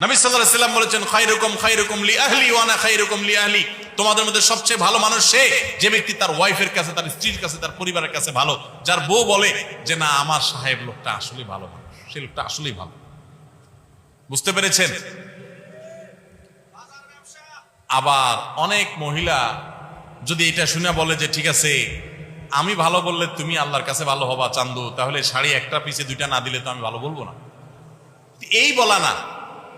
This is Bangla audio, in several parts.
নবী সাল্লাল্লাহু আলাইহি ওয়াসাল্লাম বলেছেন, খায়রুকুম লিআহলি ওয়া আনা খায়রুকুম লিআহলি। তোমাদের মধ্যে সবচেয়ে ভালো মানুষ সে যে ব্যক্তি তার ওয়াইফের কাছে, তার স্ত্রীর কাছে, তার পরিবারের কাছে ভালো। যার বউ বলে যে না, আমার সাহেব লোকটা আসলেই ভালো মানুষ, সেই লোকটা আসলেই ভালো। বুঝতে পেরেছেন? আবার অনেক মহিলা যদি এটা শুনে বলে যে ঠিক আছে, আমি ভালো বললে তুমি আল্লাহর কাছে ভালো হবা চান্দু, তাহলে শাড়ি একটা পিছে দুইটা না দিলে তো আমি ভালো বলবো না। এই বলা না,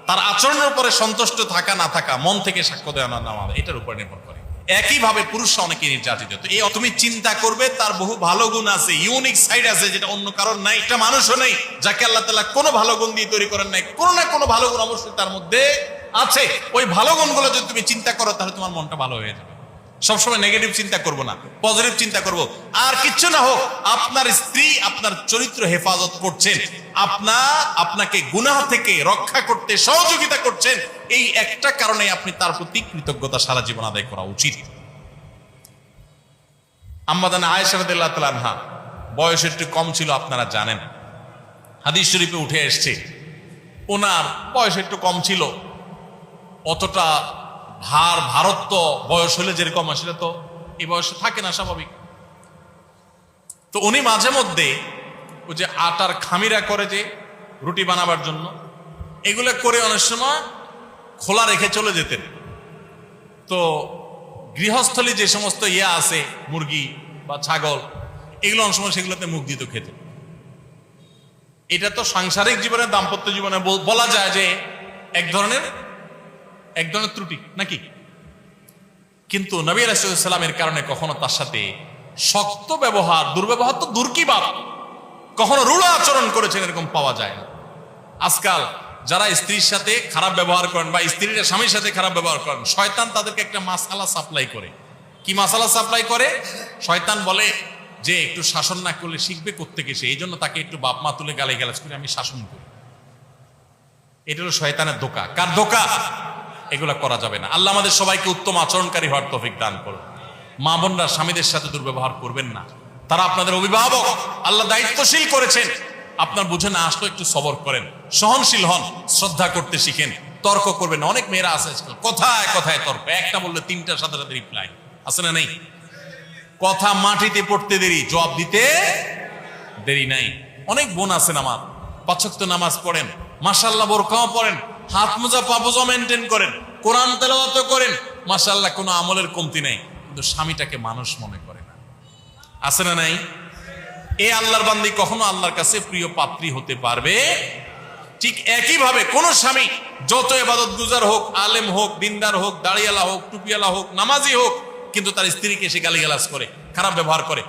তার আচরণের উপরে সন্তুষ্ট থাকা না থাকা, মন থেকে সাক্ষ্য দেওয়া না নেওয়া, এটার উপর নির্ভর করে। একইভাবে পুরুষরা অনেকে নির্যাতিত। তো এই তুমি চিন্তা করবে তার বহু ভালো গুণ আছে, ইউনিক সাইড আছে যেটা অন্য কারণ নাই। এটা মানুষও নেই যাকে আল্লাহ তাআলা কোনো ভালো গুণ দিয়ে তৈরি করেন নাই। কোনো না কোনো ভালো গুণ অবশ্যই তার মধ্যে আছে। ওই ভালো গুণগুলো যদি তুমি চিন্তা করো তাহলে তোমার মনটা ভালো হয়ে যাবে। সবসময় নেগেটিভ চিন্তা করবো না, পজিটিভ চিন্তা করব। আর কিচ্ছু না হোক, আপনার স্ত্রী আপনার চরিত্র হেফাজত করছেন, আপনাকে গুনাহ থেকে রক্ষা করতে সহযোগিতা করছেন, এই একটা কারণে আপনি তার প্রতি কৃতজ্ঞতা সারা জীবন আদায় করা উচিত। আম্মা জান আয়েশা রাদিয়াল্লাহু তাআলা আনহা বয়স একটু কম ছিল, আপনারা জানেন, হাদিস শরীফে উঠে এসেছে ওনার বয়স একটু কম ছিল। অতটা ভারত্ব বয়স হলে যেরকম আসলে তো এই বয়সে থাকে না, স্বাভাবিক। তো উনি মাঝে মধ্যে ওই যে আটার খামিরা করে যে রুটি বানাবার জন্য, এগুলো করে অনেক সময় খোলা রেখে চলে যেতেন। তো গৃহস্থলী যে সমস্ত আছে মুরগি বা ছাগল, এগুলো অনেক সময় সেগুলোতে মুখ দিত, খেত। এটা তো সাংসারিক জীবনে, দাম্পত্য জীবনে বলা যায় যে এক ধরনের ত্রুটি নাকি। কিন্তু নবী রাসূলুল্লাহ সাল্লাল্লাহু আলাইহি ওয়াসাল্লামের কারণে কখনো তার সাথে শক্ত ব্যবহার, দুর্ব্যবহার তো দূর কি বাপ, কখনো রূঢ় আচরণ করেছেন এরকম পাওয়া যায় না। আজকাল যারা স্ত্রীর সাথে খারাপ ব্যবহার করেন বা স্ত্রীরা স্বামীর সাথে খারাপ ব্যবহার করেন, শয়তান তাদেরকে একটা মাসালা সাপ্লাই করে। কি মাসালা সাপ্লাই করে? শয়তান বলে যে একটু শাসন না করলে শিখবে কোত্থেকে সে, এই জন্য তাকে একটু বাপ মা তুলে গালিগালাজ করে আমি শাসন করি। এটা হলো শয়তানের ধোঁকা। কার ধোঁকা? এগুলা করা যাবে না। আল্লাহ আমাদের সবাইকে উত্তম আচরণকারী হওয়ার তৌফিক দান করুন। মা বোনরা স্বামীদের সাথে দুর্ব্যবহার করবেন না, তারা আপনাদের অভিভাবক, আল্লাহ দায়িত্বশীল করেছেন। আপনার বুঝে না আসলে একটু সবর করেন, সহনশীল হন, শ্রদ্ধা করতে শিখেন, তর্ক করবেন না। অনেক মেয়েরা আছে কথায় কথায় তর্ক, একটা বললে তিনটার সাথে সাথে রিপ্লাই, আছে না নেই? কথা মাটিতে পড়তে দেরি, জবাব দিতে দেরি নাই। অনেক বোন আছেন আমার, ৫ ওয়াক্ত নামাজ পড়েন, মাশাআল্লাহ বোরকাও পড়েন, হাত মোজা পা মোজা মেনটেন করেন, কোরআন তেলাওয়াত করেন, মাশাআল্লাহ কোনো আমলের কমতি নেই, কিন্তু স্বামীটাকে মানুষ মনে করে না। আছে না নাই? এই আল্লাহর বান্দি কখনো আল্লাহর কাছে প্রিয় পাত্রী হতে পারবে? ঠিক একইভাবে কোন স্বামী যত ইবাদত গুজার হোক, আলেম হোক, দিনদার হোক, দাড়িয়ালা হোক, টুপিয়ালা হোক, নামাজি হোক, কিন্তু তার স্ত্রীকে সে গালিগালাজ করে, খারাপ ব্যবহার করে,